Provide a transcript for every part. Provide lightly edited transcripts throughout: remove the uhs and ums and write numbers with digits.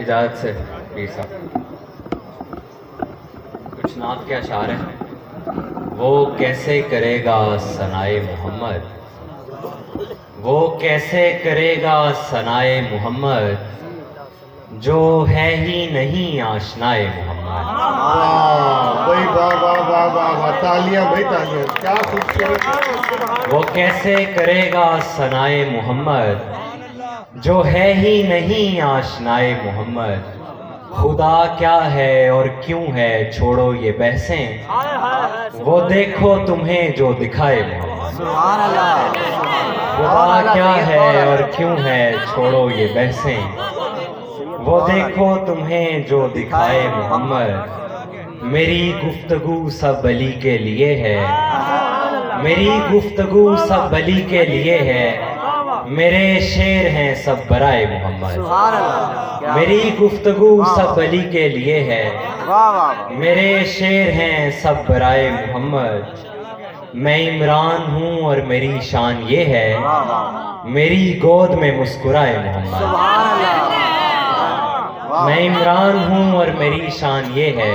اجازت سے پیر صاحب کچھ نعت کے اشعار ہیں. وہ کیسے کرے گا ثنائے محمد، وہ کیسے کرے گا ثنائے محمد، جو ہے ہی نہیں آشنائے محمد. بھائی واہ واہ واہ واہ واہ، تالیاں بھائی تالیاں، کیا خوبصورت. وہ کیسے کرے گا ثنائے محمد، جو ہے ہی نہیں آشنائے محمد. خدا کیا ہے اور کیوں ہے چھوڑو یہ بحثیں، وہ دیکھو تمہیں جو دکھائے محمد. خدا کیا ہے اور کیوں ہے چھوڑو یہ بحثیں، وہ دیکھو تمہیں جو دکھائے محمد. میری گفتگو سب علی کے لیے ہے، میری گفتگو سب علی کے لیے ہے، میرے شعر ہیں سب برائے محمد. میری گفتگو سب علی کے لیے ہے، میرے شعر ہیں سب برائے محمد. میں عمران ہوں اور میری شان یہ ہے، میری گود میں مسکرائے محمد. میں عمران ہوں اور میری شان یہ ہے،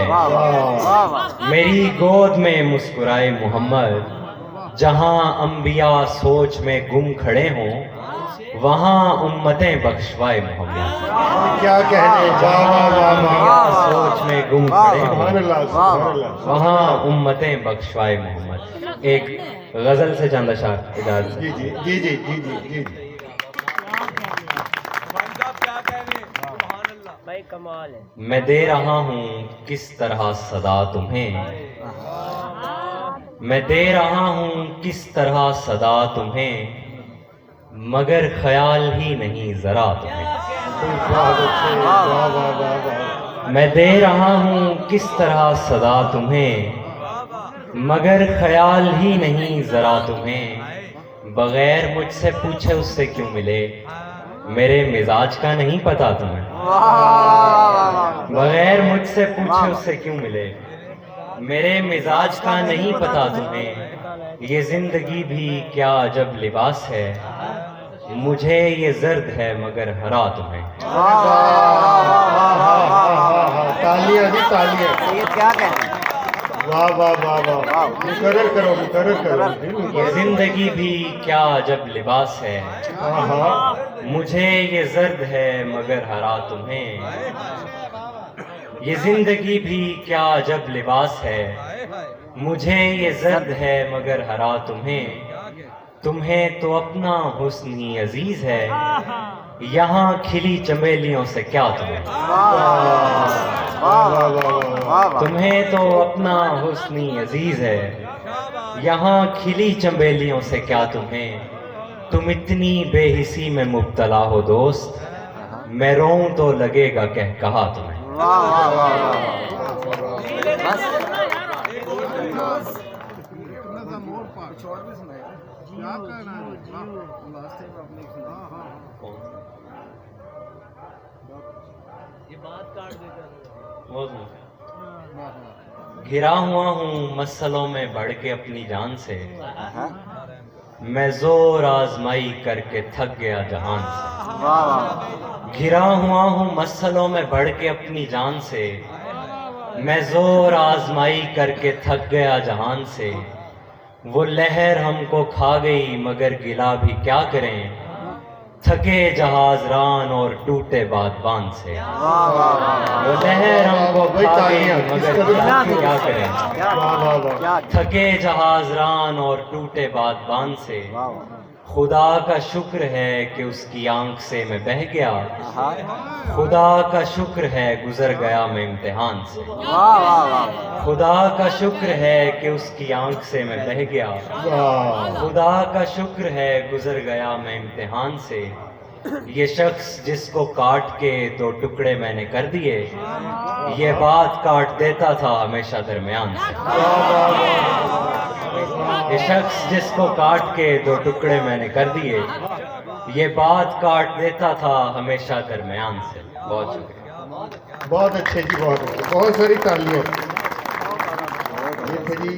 میری گود میں مسکرائے محمد. جہاں انبیاء سوچ میں گم کھڑے ہوں، وہاں امتیں بخشوائے محمد. کیا کہنے، واہ واہ واہ واہ، سوچ میں گم کھڑے سبحان ہوں، اللہ سبحان اللہ. وہاں امتیں بخشوائے محمد. ایک غزل سے چند اشعار اجازت. جی جی جی جی جی جی جی جی. میں دے رہا ہوں کس طرح صدا تمہیں، میں دے رہا ہوں کس طرح صدا تمہیں، مگر خیال ہی نہیں ذرا تمہیں. بہت اچھے، واہ واہ واہ واہ. میں دے رہا ہوں کس طرح صدا تمہیں، مگر خیال ہی نہیں ذرا تمہیں. بغیر مجھ سے پوچھے اس سے کیوں ملے، میرے مزاج کا نہیں پتا تمہیں. بغیر مجھ سے پوچھے اس سے کیوں ملے، میرے مزاج کا نہیں پتا تمہیں. یہ زندگی بھی کیا عجب لباس ہے، مجھے یہ زرد ہے مگر ہرا تمہیں. تالیاں جی تالیاں. کیا کہیں، واہ واہ واہ واہ، مقرر کرو مقرر کرو. یہ زندگی بھی کیا عجب لباس ہے، ہاں ہاں. مجھے یہ زرد ہے مگر ہرا تمہیں. یہ زندگی بھی کیا عجب لباس ہے، مجھے یہ زرد ہے مگر ہرا تمہیں. تمہیں تو اپنا حسن ہی عزیز ہے، یہاں کھلی چمیلیوں سے کیا تمہیں. تمہیں تو اپنا حسن ہی عزیز ہے، یہاں کھلی چمیلیوں سے کیا تمہیں. تم اتنی بے حسی میں مبتلا ہو دوست، میں روؤں تو لگے گا کہ کہا تمہیں. گھرا ہوا ہوں مسئلوں میں بڑھ کے اپنی جان سے، میں زور آزمائی کر کے تھک گیا جہان سے. گھرا ہوا ہوں مسئلوں میں بڑھ کے اپنی جان سے، میں زور آزمائی کر کے تھک گیا جہان سے. وہ لہر ہم کو کھا گئی مگر گلا بھی کیا کریں، تھکے جہاز ران اور ٹوٹے بادبان سے. وہ لہر ہم کو کھا گئی مگر گلا بھی کیا کریں، تھکے جہاز ران اور ٹوٹے بادبان سے. خدا کا شکر ہے کہ اس کی آنکھ سے میں بہہ گیا، خدا کا شکر ہے گزر گیا میں امتحان سے. خدا کا شکر ہے کہ اس کی آنکھ سے میں بہہ گیا، خدا کا شکر ہے گزر گیا میں امتحان سے. یہ شخص جس کو کاٹ کے دو ٹکڑے میں نے کر دیے، یہ بات کاٹ دیتا تھا ہمیشہ درمیان سے. یہ شخص جس کو کاٹ کے دو ٹکڑے میں نے کر دیے، یہ بات کاٹ دیتا تھا ہمیشہ درمیان سے. بہت شکریہ. بہت اچھے جی، بہت اچھے، بہت ساری تالیاں. یہ تھے جی